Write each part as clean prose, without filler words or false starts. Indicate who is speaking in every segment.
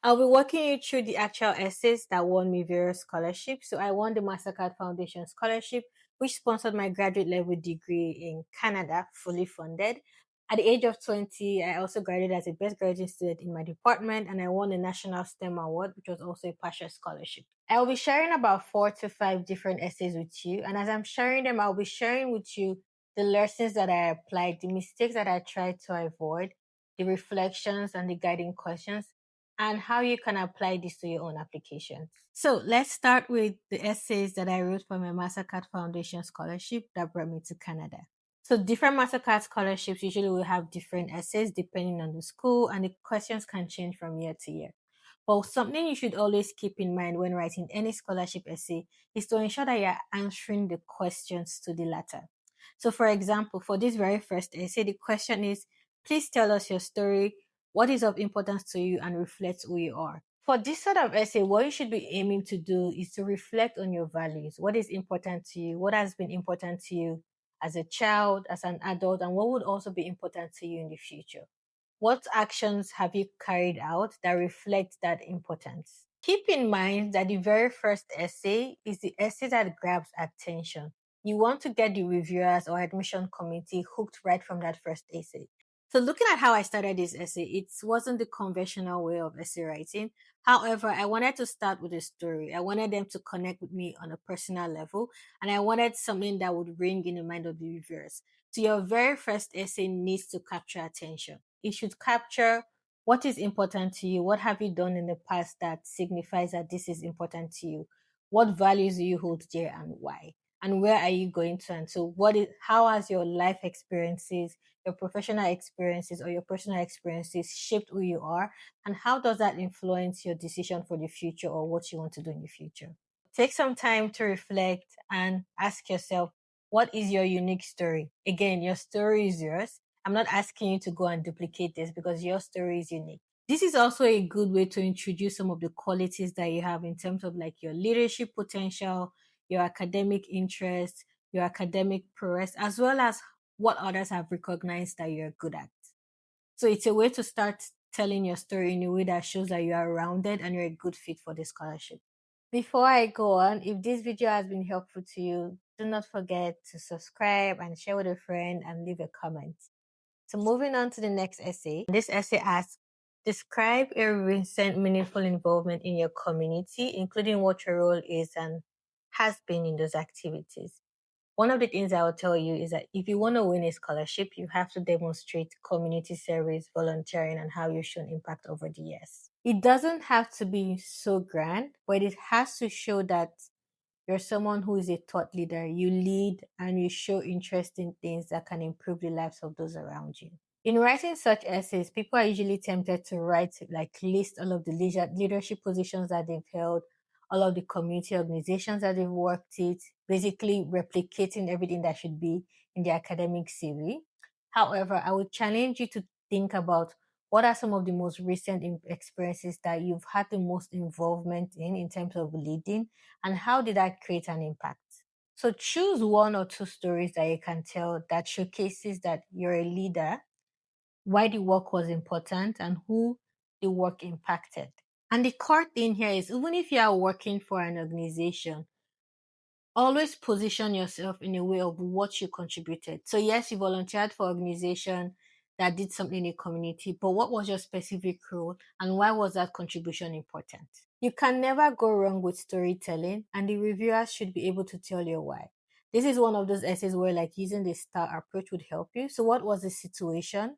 Speaker 1: I'll be walking you through the actual essays that won me various scholarships. So I won the Mastercard Foundation Scholarship, which sponsored my graduate level degree in Canada, fully funded. At the age of 20, I also graduated as a best graduate student in my department, and I won a National STEM Award, which was also a partial scholarship. I'll be sharing about 4 to 5 different essays with you. And as I'm sharing them, I'll be sharing with you the lessons that I applied, the mistakes that I tried to avoid, the reflections and the guiding questions, and how you can apply this to your own application. So let's start with the essays that I wrote for my Mastercard Foundation Scholarship that brought me to Canada. So different Mastercard scholarships usually will have different essays depending on the school, and the questions can change from year to year. But something you should always keep in mind when writing any scholarship essay is to ensure that you're answering the questions to the latter. So for example, for this very first essay, the question is, please tell us your story, what is of importance to you, and reflect who you are. For this sort of essay, what you should be aiming to do is to reflect on your values. What is important to you? What has been important to you as a child, as an adult, and what would also be important to you in the future? What actions have you carried out that reflect that importance? Keep in mind that the very first essay is the essay that grabs attention. You want to get the reviewers or admission committee hooked right from that first essay. So looking at how I started this essay, it wasn't the conventional way of essay writing. However, I wanted to start with a story. I wanted them to connect with me on a personal level, and I wanted something that would ring in the mind of the reviewers. So your very first essay needs to capture attention. It should capture what is important to you. What have you done in the past that signifies that this is important to you? What values do you hold dear and why? And where are you going to? And so how has your life experiences, your professional experiences, or your personal experiences shaped who you are? And how does that influence your decision for the future or what you want to do in the future? Take some time to reflect and ask yourself, what is your unique story? Again, your story is yours. I'm not asking you to go and duplicate this because your story is unique. This is also a good way to introduce some of the qualities that you have in terms of like your leadership potential, your academic interests, your academic prowess, as well as what others have recognized that you're good at. So it's a way to start telling your story in a way that shows that you are rounded and you're a good fit for the scholarship. Before I go on, if this video has been helpful to you, do not forget to subscribe and share with a friend and leave a comment. So moving on to the next essay. This essay asks, describe a recent meaningful involvement in your community, including what your role is and has been in those activities. One of the things I will tell you is that if you want to win a scholarship, you have to demonstrate community service, volunteering, and how you've shown impact over the years. It doesn't have to be so grand, but it has to show that you're someone who is a thought leader. You lead and you show interest in things that can improve the lives of those around you. In writing such essays, people are usually tempted to write, like list all of the leadership positions that they've held, all of the community organizations that they've worked with, basically replicating everything that should be in the academic CV. However, I would challenge you to think about what are some of the most recent experiences that you've had the most involvement in terms of leading, and how did that create an impact? So choose 1 or 2 stories that you can tell that showcases that you're a leader, why the work was important, and who the work impacted. And the core thing here is even if you are working for an organization, always position yourself in a way of what you contributed. So yes, you volunteered for organization that did something in the community, but what was your specific role and why was that contribution important? You can never go wrong with storytelling, and the reviewers should be able to tell you why. This is one of those essays where like using the star approach would help you. So what was the situation?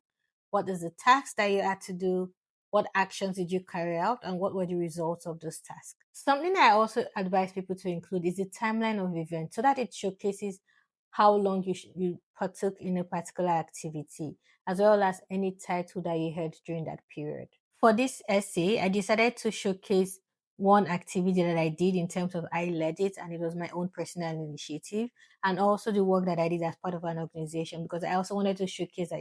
Speaker 1: What is the task that you had to do? What actions did you carry out and what were the results of those tasks? Something I also advise people to include is the timeline of events so that it showcases how long you partook in a particular activity, as well as any title that you had during that period. For this essay, I decided to showcase one activity that I did in terms of I led it and it was my own personal initiative, and also the work that I did as part of an organization, because I also wanted to showcase that,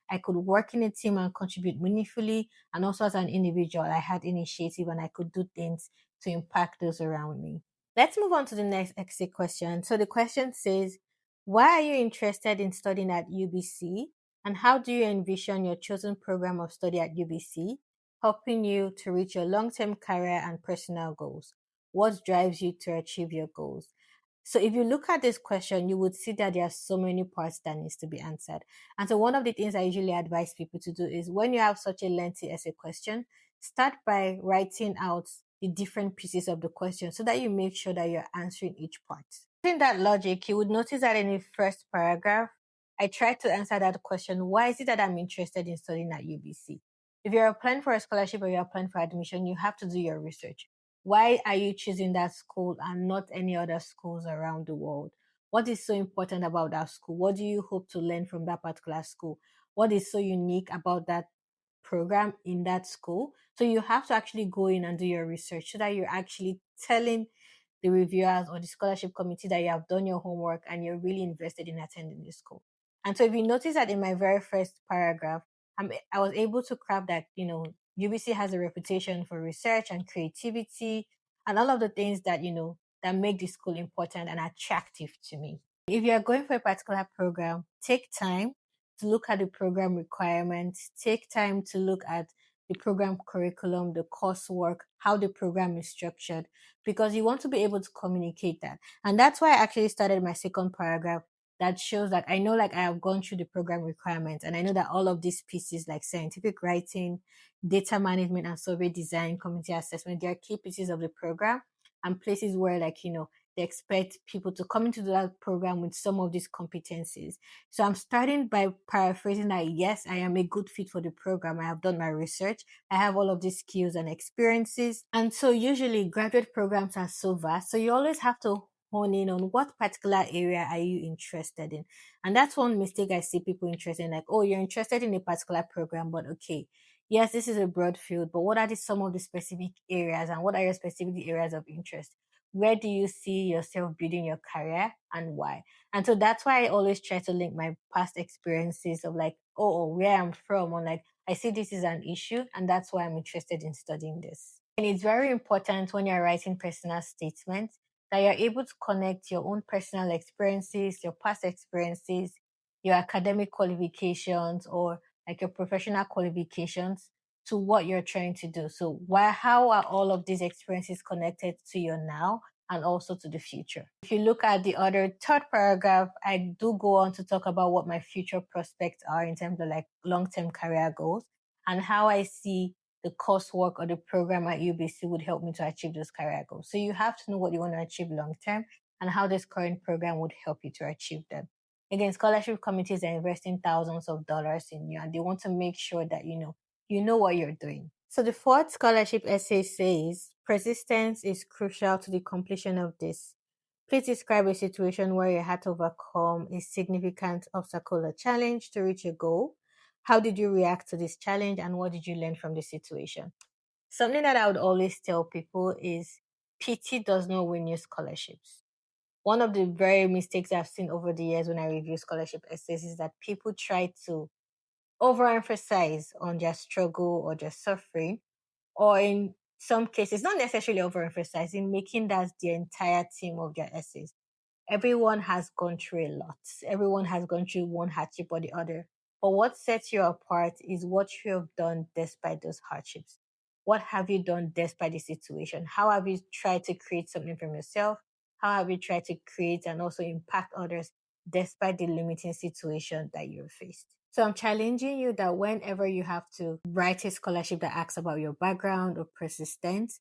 Speaker 1: I could work in a team and contribute meaningfully, and also as an individual, I had initiative and I could do things to impact those around me. Let's move on to the next essay question. So the question says, why are you interested in studying at UBC? And how do you envision your chosen program of study at UBC? helping you to reach your long-term career and personal goals. What drives you to achieve your goals? So if you look at this question, you would see that there are so many parts that needs to be answered. And so one of the things I usually advise people to do is when you have such a lengthy essay question, start by writing out the different pieces of the question so that you make sure that you're answering each part. Using that logic, you would notice that in the first paragraph, I tried to answer that question. Why is it that I'm interested in studying at UBC? If you're applying for a scholarship or you're applying for admission, you have to do your research. Why are you choosing that school and not any other schools around the world? What is so important about that school? What do you hope to learn from that particular school? What is so unique about that program in that school? So you have to actually go in and do your research so that you're actually telling the reviewers or the scholarship committee that you have done your homework and you're really invested in attending the school. And so if you notice that in my very first paragraph, I was able to craft that, UBC has a reputation for research and creativity and all of the things that, that make the school important and attractive to me. If you are going for a particular program, take time to look at the program requirements, take time to look at the program curriculum, the coursework, how the program is structured, because you want to be able to communicate that. And that's why I actually started my second paragraph that shows that I know like I have gone through the program requirements and I know that all of these pieces like scientific writing, data management and survey design, community assessment, they are key pieces of the program and places where like, they expect people to come into that program with some of these competencies. So I'm starting by paraphrasing that yes, I am a good fit for the program. I have done my research. I have all of these skills and experiences. And so usually graduate programs are so vast. So you always have to hone in on what particular area are you interested in. And that's one mistake I see people interested in, like, oh, you're interested in a particular program, but okay, yes, this is a broad field, but what are some of the specific areas and what are your specific areas of interest? Where do you see yourself building your career and why? And so that's why I always try to link my past experiences of like, where I'm from, or like, I see this is an issue and that's why I'm interested in studying this. And it's very important when you're writing personal statements that you're able to connect your own personal experiences, your past experiences, your academic qualifications, or like your professional qualifications to what you're trying to do. So how are all of these experiences connected to your now and also to the future? If you look at the other third paragraph, I do go on to talk about what my future prospects are in terms of like long-term career goals and how I see the coursework or the program at UBC would help me to achieve those career goals. So you have to know what you want to achieve long-term and how this current program would help you to achieve them. Again, scholarship committees are investing thousands of dollars in you and they want to make sure that you know what you're doing. So the fourth scholarship essay says, persistence is crucial to the completion of this. Please describe a situation where you had to overcome a significant obstacle or challenge to reach a goal. How did you react to this challenge and what did you learn from the situation? Something that I would always tell people is PT does not win you scholarships. One of the very mistakes I've seen over the years when I review scholarship essays is that people try to overemphasize on their struggle or their suffering, or in some cases, not necessarily overemphasizing, making that the entire theme of their essays. Everyone has gone through a lot. Everyone has gone through one hardship or the other. But what sets you apart is what you have done despite those hardships. What have you done despite the situation? How have you tried to create something from yourself? How have you tried to create and also impact others despite the limiting situation that you're faced? So I'm challenging you that whenever you have to write a scholarship that asks about your background or persistence,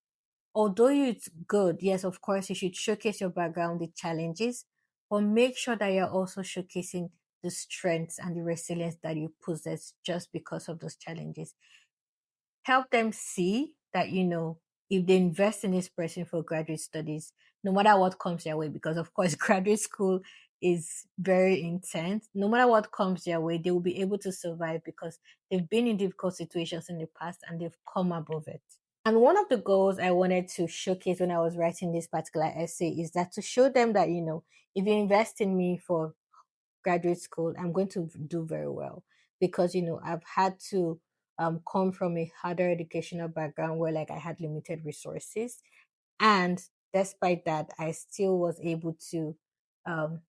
Speaker 1: although it's good, yes, of course, you should showcase your background, the challenges, but make sure that you're also showcasing the strengths and the resilience that you possess just because of those challenges. Help them see that, if they invest in this person for graduate studies, no matter what comes their way, because of course, graduate school is very intense. No matter what comes their way, they will be able to survive because they've been in difficult situations in the past and they've come above it. And one of the goals I wanted to showcase when I was writing this particular essay is that to show them that, if you invest in me for graduate school, I'm going to do very well because, I've had to come from a harder educational background where like I had limited resources. And despite that, I still was able to um,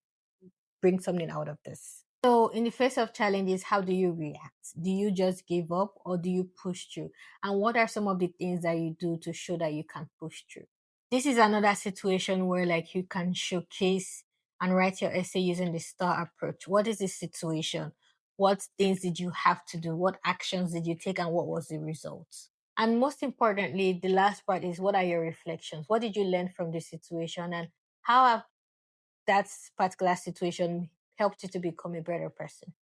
Speaker 1: bring something out of this. So, in the face of challenges, how do you react? Do you just give up or do you push through? And what are some of the things that you do to show that you can push through? This is another situation where, like, you can showcase and write your essay using the STAR approach. What is the situation? What things did you have to do? What actions did you take? And what was the result? And most importantly, the last part is, what are your reflections? What did you learn from this situation? And how have that particular situation helped you to become a better person?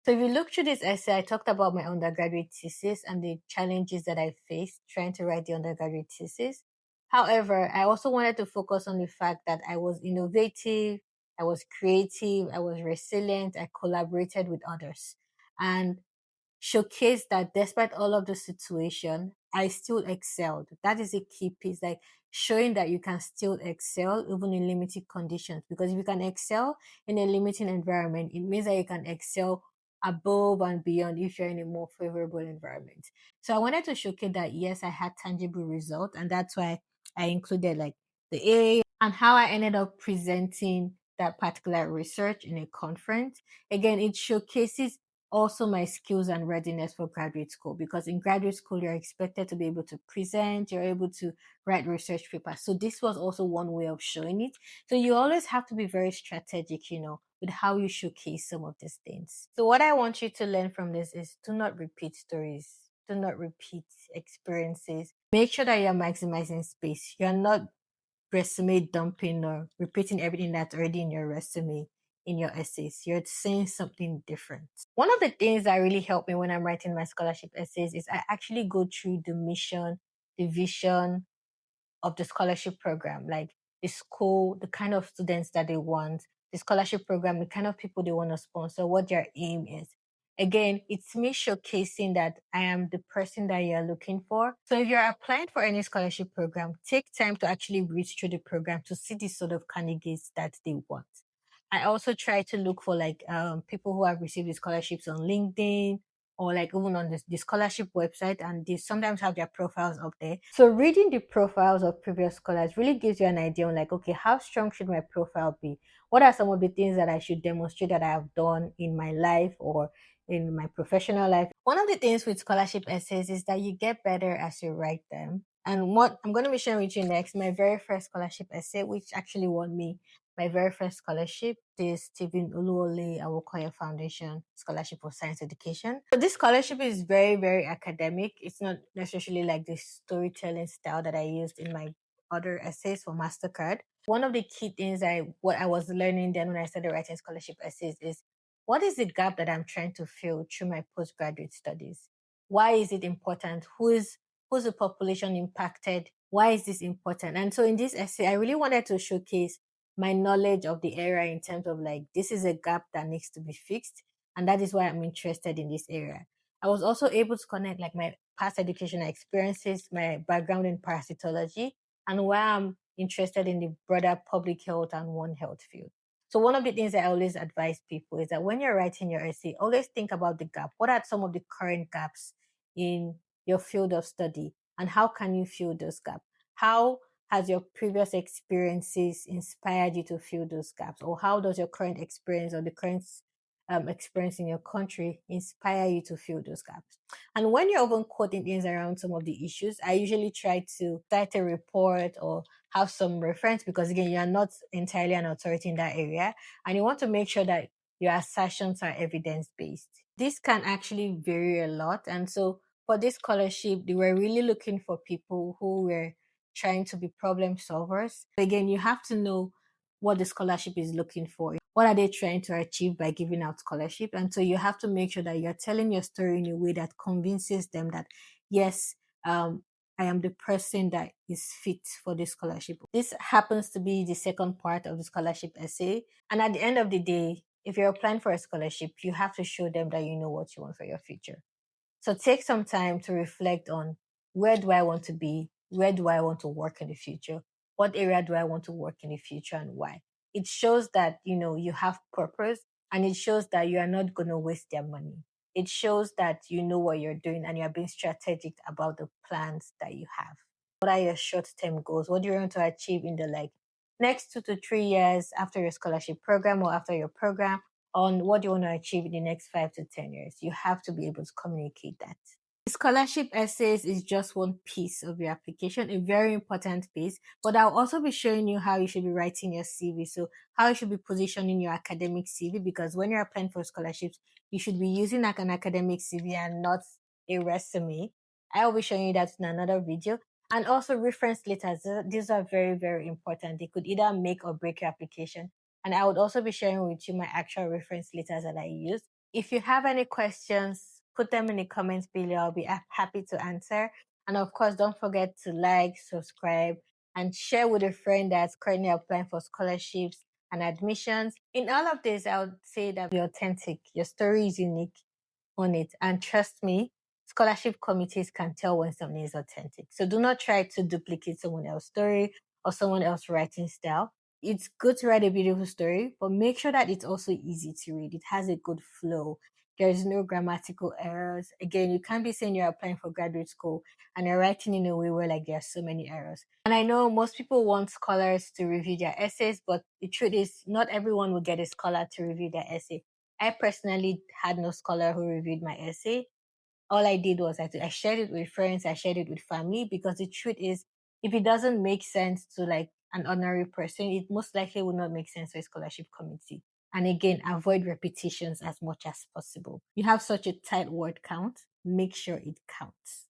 Speaker 1: So if you look through this essay, I talked about my undergraduate thesis and the challenges that I faced trying to write the undergraduate thesis. However, I also wanted to focus on the fact that I was innovative, I was creative, I was resilient, I collaborated with others. And showcase that despite all of the situation, I still excelled. That is a key piece, like showing that you can still excel even in limited conditions. Because if you can excel in a limiting environment, it means that you can excel above and beyond if you're in a more favorable environment. So I wanted to showcase that yes, I had tangible results, and that's why I included like the area and how I ended up presenting that particular research in a conference. Again, it showcases also my skills and readiness for graduate school, because in graduate school you're expected to be able to present, you're able to write research papers. So this was also one way of showing it. So you always have to be very strategic, with how you showcase some of these things. So what I want you to learn from this is, do not repeat stories, do not repeat experiences. Make sure that you're maximizing space. You're not resume dumping or repeating everything that's already in your resume in your essays. You're saying something different. One of the things that really helped me when I'm writing my scholarship essays is I actually go through the mission, the vision of the scholarship program, like the school, the kind of students that they want, the scholarship program, the kind of people they want to sponsor, what their aim is. Again, it's me showcasing that I am the person that you're looking for. So if you're applying for any scholarship program, take time to actually read through the program to see the sort of candidates that they want. I also try to look for like people who have received the scholarships on LinkedIn or like even on the scholarship website, and they sometimes have their profiles up there. So reading the profiles of previous scholars really gives you an idea on like, okay, how strong should my profile be? What are some of the things that I should demonstrate that I have done in my life or in my professional life? One of the things with scholarship essays is that you get better as you write them. And what I'm going to be sharing with you next, my very first scholarship essay, which actually won me my very first scholarship, is Stephen Oluwole Awokoya Foundation Scholarship for Science Education. So this scholarship is very, very academic. It's not necessarily like the storytelling style that I used in my other essays for Mastercard. One of the key things what I was learning then when I started writing scholarship essays is, what is the gap that I'm trying to fill through my postgraduate studies? Why is it important? Who's the population impacted? Why is this important? And so in this essay, I really wanted to showcase my knowledge of the area in terms of like, this is a gap that needs to be fixed. And that is why I'm interested in this area. I was also able to connect like my past educational experiences, my background in parasitology, and why I'm interested in the broader public health and One Health field. So one of the things I always advise people is that when you're writing your essay, always think about the gap. What are some of the current gaps in your field of study, and how can you fill those gaps? How has your previous experiences inspired you to fill those gaps, or how does your current experience or the current experience in your country inspire you to fill those gaps? And when you're even quoting things around some of the issues, I usually try to cite a report or have some reference, because again, you're not entirely an authority in that area, and you want to make sure that your assertions are evidence based. This can actually vary a lot, and so for this scholarship, they were really looking for people who were trying to be problem solvers. Again, you have to know what the scholarship is looking for. What are they trying to achieve by giving out scholarship? And so you have to make sure that you're telling your story in a way that convinces them that, yes, I am the person that is fit for this scholarship. This happens to be the second part of the scholarship essay. And at the end of the day, if you're applying for a scholarship, you have to show them that you know what you want for your future. So take some time to reflect on, where do I want to be? Where do I want to work in the future? What area do I want to work in the future, and why? It shows that, you have purpose, and it shows that you are not going to waste their money. It shows that you know what you're doing and you're being strategic about the plans that you have. What are your short-term goals? What do you want to achieve in the next 2 to 3 years after your scholarship program or after your program? on what you want to achieve in the next 5 to 10 years. You have to be able to communicate that. Scholarship essays is just one piece of your application, a very important piece, but I'll also be showing you how you should be writing your CV. So how you should be positioning your academic CV, because when you're applying for scholarships, you should be using like an academic CV and not a resume. I'll be showing you that in another video. And also reference letters. These are very, very important. They could either make or break your application. And I would also be sharing with you my actual reference letters that I use. If you have any questions, put them in the comments below. I'll be happy to answer. And of course, don't forget to like, subscribe, and share with a friend that's currently applying for scholarships and admissions. In all of this, I would say that be authentic. Your story is unique on it. And trust me, scholarship committees can tell when something is authentic. So do not try to duplicate someone else's story or someone else's writing style. It's good to write a beautiful story, but make sure that it's also easy to read. It has a good flow. There's no grammatical errors. Again, you can't be saying you're applying for graduate school and you're writing in a way where like there's so many errors. And I know most people want scholars to review their essays, but the truth is not everyone will get a scholar to review their essay. I personally had no scholar who reviewed my essay. All I did was I shared it with friends, I shared it with family, because the truth is, if it doesn't make sense to like an ordinary person, it most likely will not make sense to a scholarship committee. And again, avoid repetitions as much as possible. You have such a tight word count, make sure it counts.